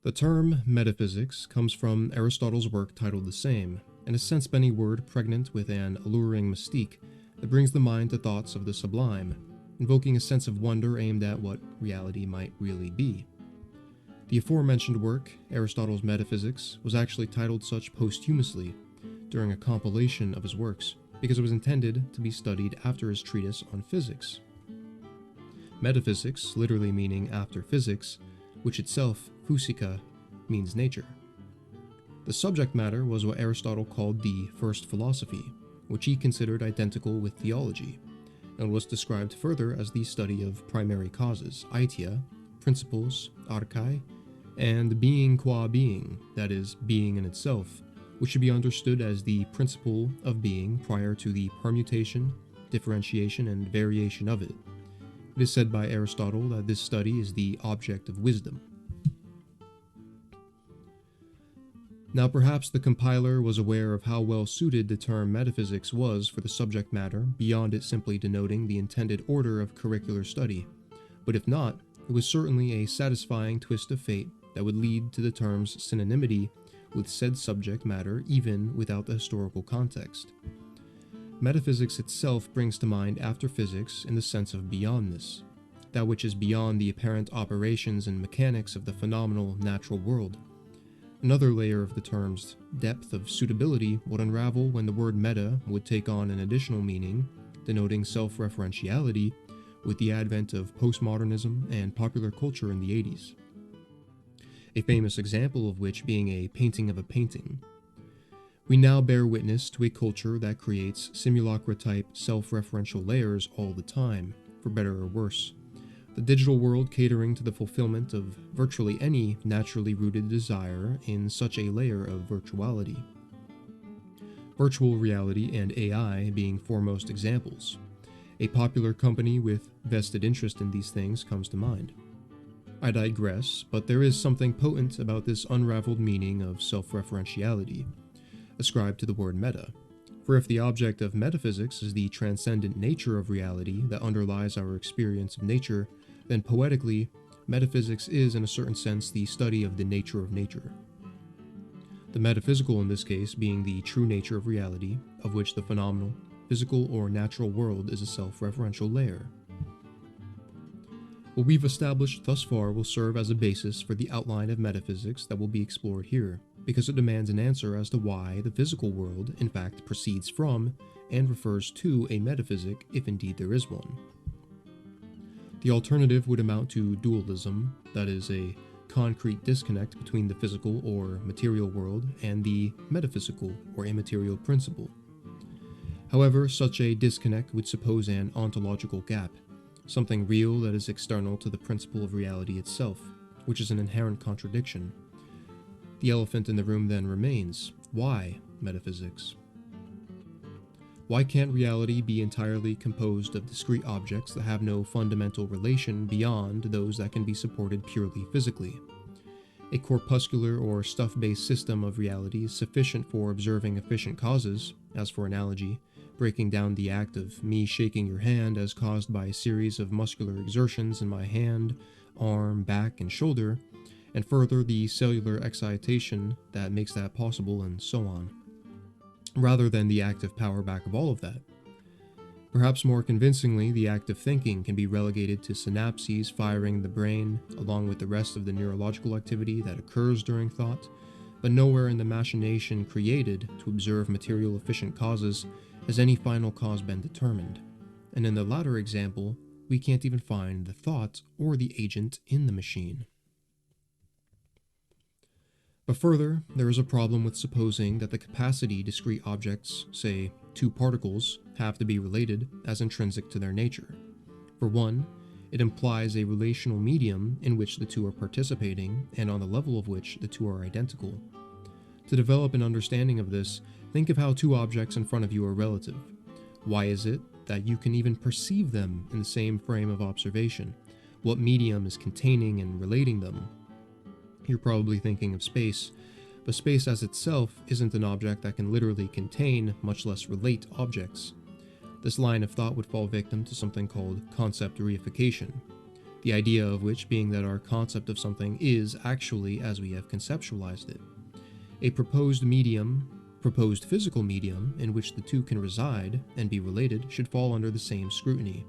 The term metaphysics comes from Aristotle's work titled the same, and has since been a word pregnant with an alluring mystique that brings the mind to thoughts of the sublime, invoking a sense of wonder aimed at what reality might really be. The aforementioned work, Aristotle's Metaphysics, was actually titled such posthumously during a compilation of his works, because it was intended to be studied after his treatise on physics. Metaphysics, literally meaning after physics, which itself, physica, means nature. The subject matter was what Aristotle called the first philosophy, which he considered identical with theology, and was described further as the study of primary causes, aitia, principles, archai, and being qua being, that is, being in itself, which should be understood as the principle of being prior to the permutation, differentiation, and variation of it. It is said by Aristotle that this study is the object of wisdom. Now perhaps the compiler was aware of how well suited the term metaphysics was for the subject matter beyond it simply denoting the intended order of curricular study, but if not, it was certainly a satisfying twist of fate that would lead to the term's synonymity with said subject matter even without the historical context. Metaphysics itself brings to mind after physics in the sense of beyondness, that which is beyond the apparent operations and mechanics of the phenomenal natural world. Another layer of the term's depth of suitability would unravel when the word meta would take on an additional meaning, denoting self-referentiality, with the advent of postmodernism and popular culture in the 80s. A famous example of which being a painting of a painting. We now bear witness to a culture that creates simulacra-type self-referential layers all the time, for better or worse. The digital world catering to the fulfillment of virtually any naturally rooted desire in such a layer of virtuality. Virtual reality and AI being foremost examples. A popular company with vested interest in these things comes to mind. I digress, but there is something potent about this unraveled meaning of self-referentiality, ascribed to the word meta. For if the object of metaphysics is the transcendent nature of reality that underlies our experience of nature, then poetically, metaphysics is in a certain sense the study of the nature of nature. The metaphysical in this case being the true nature of reality, of which the phenomenal, physical or natural world is a self-referential layer. What we've established thus far will serve as a basis for the outline of metaphysics that will be explored here, because it demands an answer as to why the physical world, in fact, proceeds from and refers to a metaphysic, if indeed there is one. The alternative would amount to dualism, that is, a concrete disconnect between the physical or material world and the metaphysical or immaterial principle. However, such a disconnect would suppose an ontological gap, something real that is external to the principle of reality itself, which is an inherent contradiction. The elephant in the room then remains: why metaphysics? Why can't reality be entirely composed of discrete objects that have no fundamental relation beyond those that can be supported purely physically? A corpuscular or stuff-based system of reality is sufficient for observing efficient causes, as for analogy, breaking down the act of me shaking your hand as caused by a series of muscular exertions in my hand, arm, back, and shoulder, and further the cellular excitation that makes that possible, and so on, rather than the active power back of all of that. Perhaps more convincingly, the act of thinking can be relegated to synapses firing in the brain, along with the rest of the neurological activity that occurs during thought, but nowhere in the machination created to observe material efficient causes has any final cause been determined, and in the latter example, we can't even find the thought or the agent in the machine. But further, there is a problem with supposing that the capacity discrete objects, say two particles, have to be related as intrinsic to their nature. For one, it implies a relational medium in which the two are participating and on the level of which the two are identical. To develop an understanding of this, think of how two objects in front of you are relative. Why is it that you can even perceive them in the same frame of observation? What medium is containing and relating them? You're probably thinking of space, but space as itself isn't an object that can literally contain, much less relate, objects. This line of thought would fall victim to something called concept reification. the idea of which being that our concept of something is actually as we have conceptualized it. A proposed physical medium in which the two can reside and be related should fall under the same scrutiny.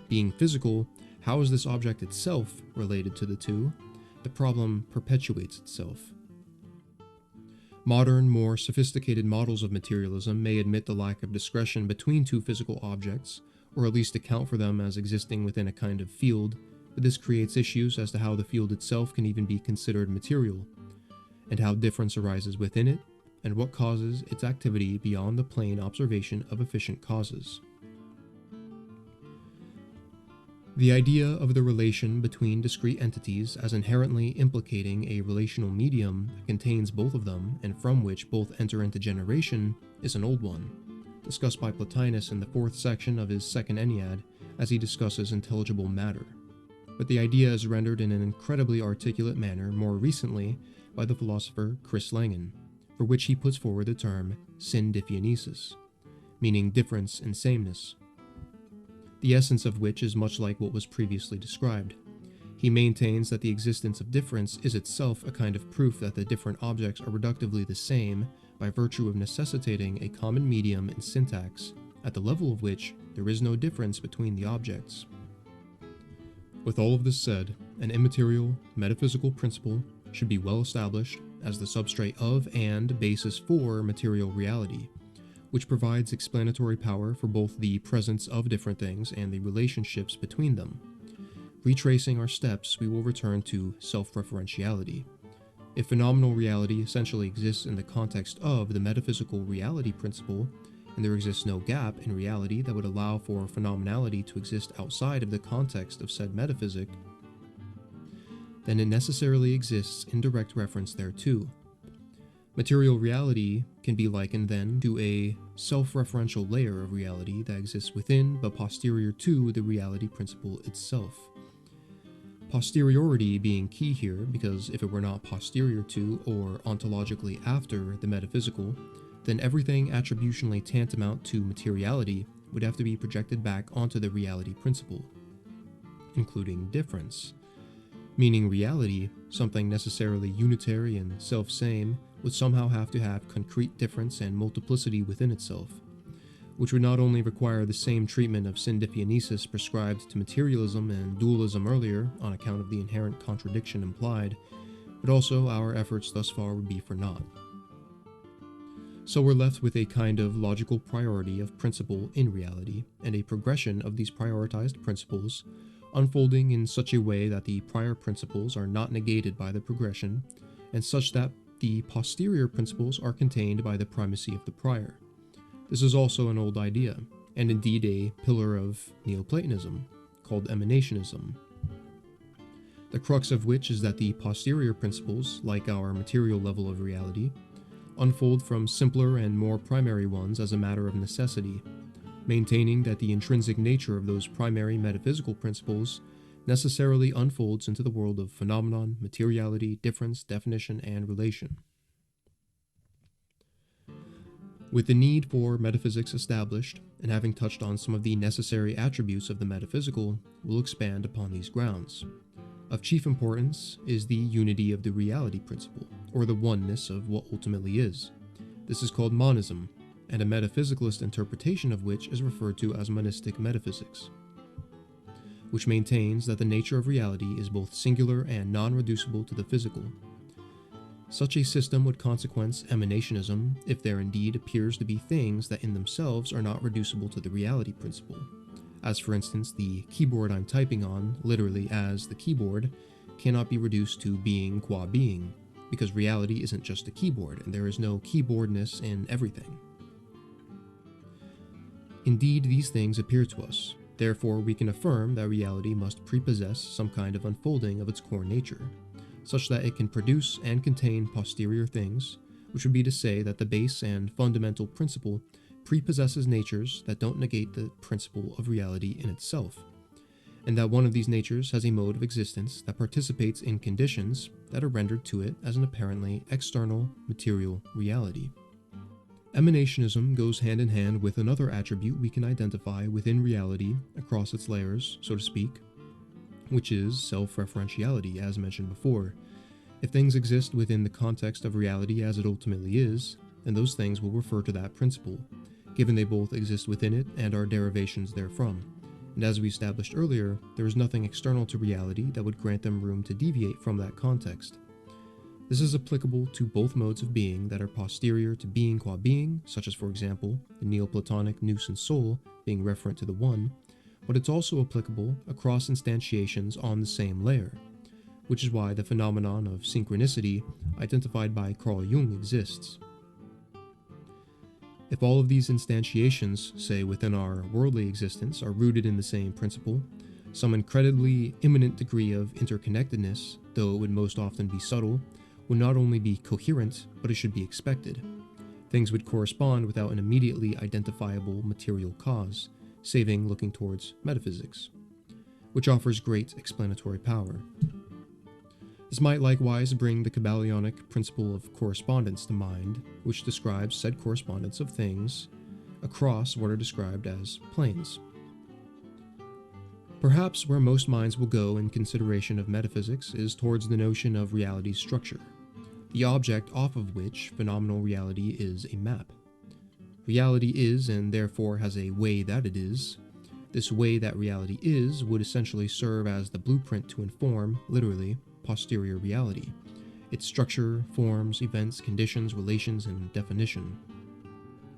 Being physical, how is this object itself related to the two? The problem perpetuates itself. Modern, more sophisticated models of materialism may admit the lack of discretion between two physical objects, or at least account for them as existing within a kind of field, but this creates issues as to how the field itself can even be considered material, and how difference arises within it, and what causes its activity beyond the plain observation of efficient causes. The idea of the relation between discrete entities as inherently implicating a relational medium that contains both of them and from which both enter into generation is an old one, discussed by Plotinus in the 4th section of his second Ennead as he discusses intelligible matter. But the idea is rendered in an incredibly articulate manner more recently by the philosopher Chris Langan, for which he puts forward the term syndiphionesis, meaning difference in sameness, the essence of which is much like what was previously described. He maintains that the existence of difference is itself a kind of proof that the different objects are reductively the same by virtue of necessitating a common medium in syntax, at the level of which there is no difference between the objects. With all of this said, an immaterial, metaphysical principle should be well established as the substrate of and basis for material reality, which provides explanatory power for both the presence of different things and the relationships between them. Retracing our steps, we will return to self-referentiality. If phenomenal reality essentially exists in the context of the metaphysical reality principle, and there exists no gap in reality that would allow for phenomenality to exist outside of the context of said metaphysic, then it necessarily exists in direct reference thereto. Material reality can be likened then to a self-referential layer of reality that exists within but posterior to the reality principle itself. Posteriority being key here, because if it were not posterior to or ontologically after the metaphysical, then everything attributionally tantamount to materiality would have to be projected back onto the reality principle, including difference. Meaning reality, something necessarily unitary and self-same, would somehow have to have concrete difference and multiplicity within itself, which would not only require the same treatment of syndiphionesis prescribed to materialism and dualism earlier on account of the inherent contradiction implied, but also our efforts thus far would be for naught. So we're left with a kind of logical priority of principle in reality, and a progression of these prioritized principles, unfolding in such a way that the prior principles are not negated by the progression, and such that the posterior principles are contained by the primacy of the prior. This is also an old idea, and indeed a pillar of Neoplatonism, called Emanationism, the crux of which is that the posterior principles, like our material level of reality, unfold from simpler and more primary ones as a matter of necessity, maintaining that the intrinsic nature of those primary metaphysical principles necessarily unfolds into the world of phenomenon, materiality, difference, definition, and relation. With the need for metaphysics established, and having touched on some of the necessary attributes of the metaphysical, we'll expand upon these grounds. Of chief importance is the unity of the reality principle, or the oneness of what ultimately is. This is called monism, and a metaphysicalist interpretation of which is referred to as monistic metaphysics, which maintains that the nature of reality is both singular and non-reducible to the physical. Such a system would consequence emanationism if there indeed appears to be things that in themselves are not reducible to the reality principle, as for instance the keyboard I'm typing on, literally as the keyboard, cannot be reduced to being qua being, because reality isn't just a keyboard, and there is no keyboardness in everything. Indeed, these things appear to us. Therefore, we can affirm that reality must prepossess some kind of unfolding of its core nature, such that it can produce and contain posterior things, which would be to say that the base and fundamental principle prepossesses natures that don't negate the principle of reality in itself, and that one of these natures has a mode of existence that participates in conditions that are rendered to it as an apparently external material reality. Emanationism goes hand in hand with another attribute we can identify within reality across its layers, so to speak, which is self-referentiality, as mentioned before. If things exist within the context of reality as it ultimately is, then those things will refer to that principle, given they both exist within it and are derivations therefrom. And as we established earlier, there is nothing external to reality that would grant them room to deviate from that context. This is applicable to both modes of being that are posterior to being qua being, such as, for example, the Neoplatonic nous and soul being referent to the One, but it's also applicable across instantiations on the same layer, which is why the phenomenon of synchronicity identified by Carl Jung exists. If all of these instantiations, say within our worldly existence, are rooted in the same principle, some incredibly imminent degree of interconnectedness, though it would most often be subtle, would not only be coherent, but it should be expected. Things would correspond without an immediately identifiable material cause, saving looking towards metaphysics, which offers great explanatory power. This might likewise bring the Kybalionic principle of correspondence to mind, which describes said correspondence of things across what are described as planes. Perhaps where most minds will go in consideration of metaphysics is towards the notion of reality's structure, the object off of which phenomenal reality is a map. Reality is, and therefore has a way that it is. This way that reality is would essentially serve as the blueprint to inform, literally, posterior reality, its structure, forms, events, conditions, relations, and definition.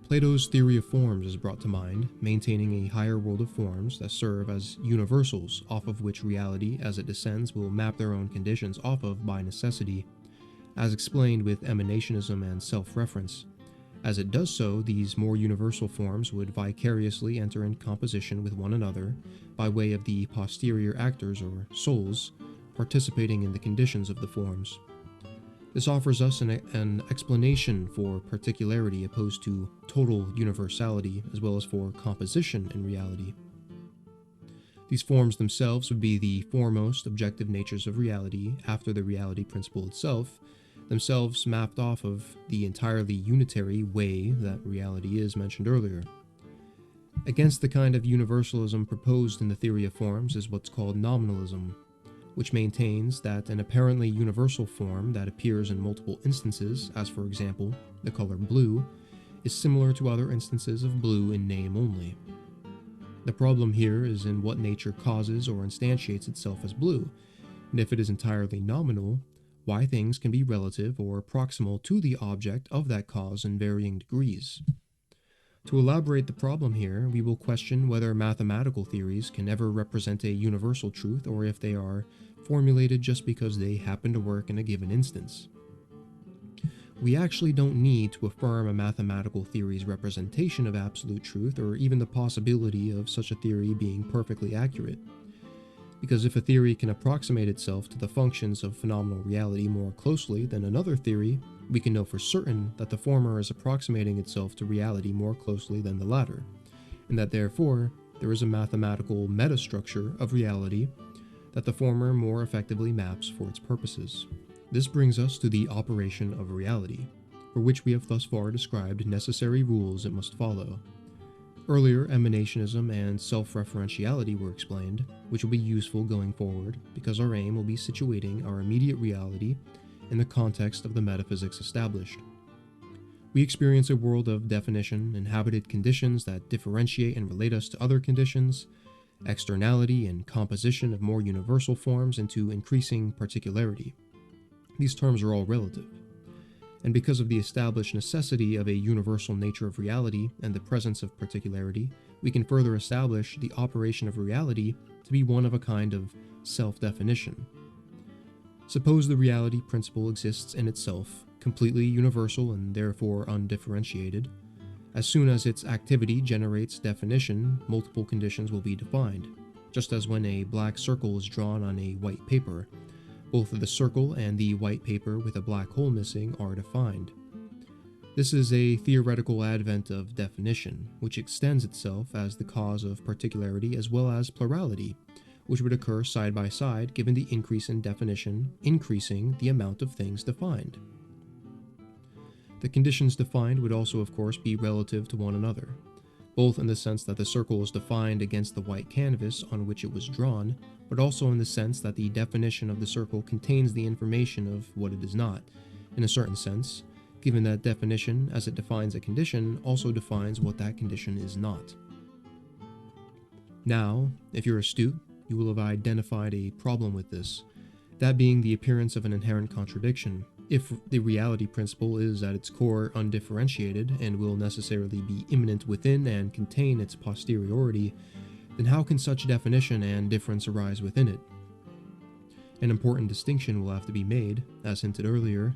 Plato's theory of forms is brought to mind, maintaining a higher world of forms that serve as universals off of which reality, as it descends, will map their own conditions off of by necessity, as explained with emanationism and self-reference. As it does so, these more universal forms would vicariously enter in composition with one another by way of the posterior actors or souls participating in the conditions of the forms. This offers us an explanation for particularity opposed to total universality, as well as for composition in reality. These forms themselves would be the foremost objective natures of reality after the reality principle itself, themselves mapped off of the entirely unitary way that reality is mentioned earlier. Against the kind of universalism proposed in the theory of forms is what's called nominalism, which maintains that an apparently universal form that appears in multiple instances, as for example, the color blue, is similar to other instances of blue in name only. The problem here is in what nature causes or instantiates itself as blue, and if it is entirely nominal, why things can be relative or proximal to the object of that cause in varying degrees. To elaborate the problem here, we will question whether mathematical theories can ever represent a universal truth or if they are formulated just because they happen to work in a given instance. We actually don't need to affirm a mathematical theory's representation of absolute truth or even the possibility of such a theory being perfectly accurate. Because if a theory can approximate itself to the functions of phenomenal reality more closely than another theory, we can know for certain that the former is approximating itself to reality more closely than the latter, and that therefore there is a mathematical metastructure of reality that the former more effectively maps for its purposes. This brings us to the operation of reality, for which we have thus far described necessary rules it must follow. Earlier, emanationism and self-referentiality were explained, which will be useful going forward because our aim will be situating our immediate reality in the context of the metaphysics established. We experience a world of definition, inhabited conditions that differentiate and relate us to other conditions, externality and composition of more universal forms into increasing particularity. These terms are all relative. And because of the established necessity of a universal nature of reality and the presence of particularity, we can further establish the operation of reality to be one of a kind of self-definition. Suppose the reality principle exists in itself, completely universal and therefore undifferentiated. As soon as its activity generates definition, multiple conditions will be defined, just as when a black circle is drawn on a white paper. Both the circle and the white paper with a black hole missing are defined. This is a theoretical advent of definition, which extends itself as the cause of particularity as well as plurality, which would occur side by side given the increase in definition, increasing the amount of things defined. The conditions defined would also, of course, be relative to one another. both in the sense that the circle is defined against the white canvas on which it was drawn, but also in the sense that the definition of the circle contains the information of what it is not, in a certain sense, given that definition, as it defines a condition, also defines what that condition is not. Now, if you're astute, you will have identified a problem with this, that being the appearance of an inherent contradiction. If the reality principle is at its core undifferentiated and will necessarily be immanent within and contain its posteriority, then how can such definition and difference arise within it? An important distinction will have to be made, as hinted earlier.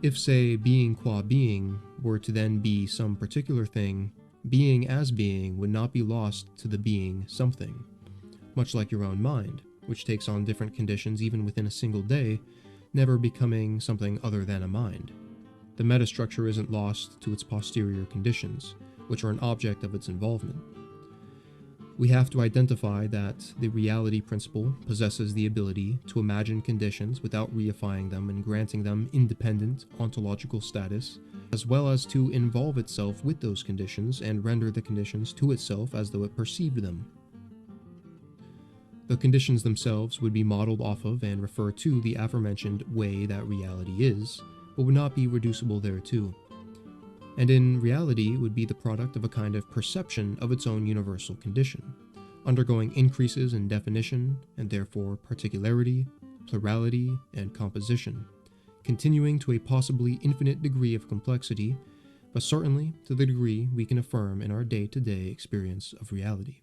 If, say, being qua being were to then be some particular thing, being as being would not be lost to the being something. Much like your own mind, which takes on different conditions even within a single day, never becoming something other than a mind. The metastructure isn't lost to its posterior conditions, which are an object of its involvement. We have to identify that the reality principle possesses the ability to imagine conditions without reifying them and granting them independent ontological status, as well as to involve itself with those conditions and render the conditions to itself as though it perceived them. The conditions themselves would be modeled off of and refer to the aforementioned way that reality is, but would not be reducible thereto. And in reality would be the product of a kind of perception of its own universal condition, undergoing increases in definition and therefore particularity, plurality, and composition, continuing to a possibly infinite degree of complexity, but certainly to the degree we can affirm in our day-to-day experience of reality.